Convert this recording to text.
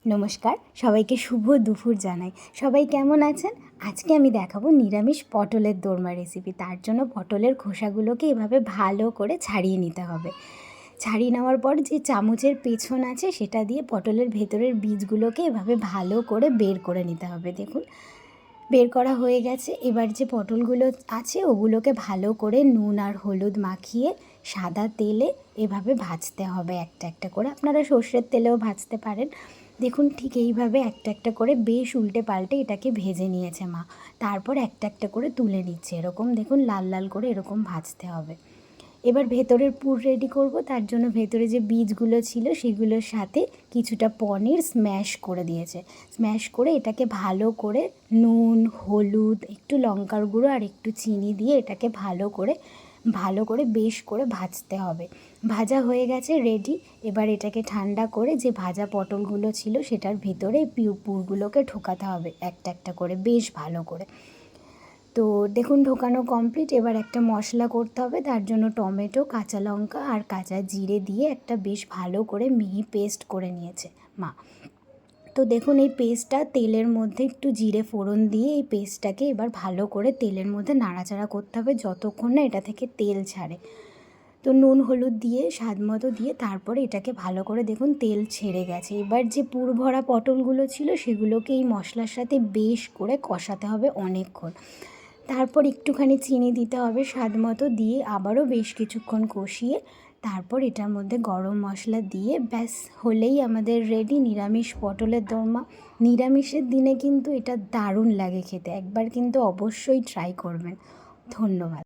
নমস্কার, সবাইকে শুভ দুপুর জানাই। সবাই কেমন আছেন? আজকে আমি দেখাবো নিরামিষ পটলের দোরমা রেসিপি। তার জন্য পটলের খোসাগুলোকে এভাবে ভালো করে ছাড়িয়ে নিতে হবে। ছাড়িয়ে নেওয়ার পর যে চামচের পেছন আছে সেটা দিয়ে পটলের ভেতরের বীজগুলোকে এভাবে ভালো করে বের করে নিতে হবে। দেখুন, বের করা হয়ে গেছে। এবার যে পটলগুলো আছে ওগুলোকে ভালো করে নুন আর হলুদ মাখিয়ে সাদা তেলে এভাবে ভাজতে হবে একটা একটা করে। আপনারা সর্ষের তেলেও ভাজতে পারেন। দেখুন, ঠিক এইভাবে একটা একটা করে বেশ উল্টে পাল্টে এটাকে ভেজে নিয়েছে মা। তারপর একটা একটা করে তুলে নিচ্ছে। এরকম দেখুন লাল লাল করে এরকম ভাজতে হবে। এবার ভেতরের পুর রেডি করব। তার জন্য ভেতরে যে বীজগুলো ছিল সেগুলোর সাথে কিছুটা পনির স্ম্যাশ করে দিয়েছে। স্ম্যাশ করে এটাকে ভালো করে নুন, হলুদ, একটু লঙ্কার গুঁড়ো আর একটু চিনি দিয়ে এটাকে ভালো করে বেশ করে ভাজতে হবে। ভাজা হয়ে গেছে, রেডি। এবার এটাকে ঠান্ডা করে যে ভাজা পটলগুলো ছিল সেটার ভেতরে পুরগুলোকে ঢোকাতে হবে একটা একটা করে বেশ ভালো করে। তো দেখুন, ঢোকানো কমপ্লিট। এবার একটা মশলা করতে হবে। তার জন্য টমেটো, কাঁচা লঙ্কা আর কাঁচা জিরে দিয়ে একটা বেশ ভালো করে মিহি পেস্ট করে নিয়েছে মা। তো দেখুন, এই পেস্টটা তেলের মধ্যে একটু জিরে ফোড়ন দিয়ে এই পেস্টটাকে এবার ভালো করে তেলের মধ্যে নাড়াচাড়া করতে হবে যতক্ষণ না এটা থেকে তেল ছাড়ে। তো নুন হলুদ দিয়ে স্বাদ মতো দিয়ে তারপরে এটাকে ভালো করে দেখুন তেল ছেড়ে গেছে। এবার যে পুর ভরা পটলগুলো ছিল সেগুলোকে এই মশলার সাথে বেশ করে কষাতে হবে অনেকক্ষণ। তারপর একটুখানি চিনি দিতে হবে স্বাদ মতো, দিয়ে আবারও বেশ কিছুক্ষণ কষিয়ে তারপর এটার মধ্যে গরম মশলা দিয়ে ব্যাস হলেই আমাদের রেডি নিরামিষ পটলের দোরমা। নিরামিষের দিনে কিন্তু এটা দারুণ লাগে খেতে। একবার কিন্তু অবশ্যই ট্রাই করবেন। ধন্যবাদ।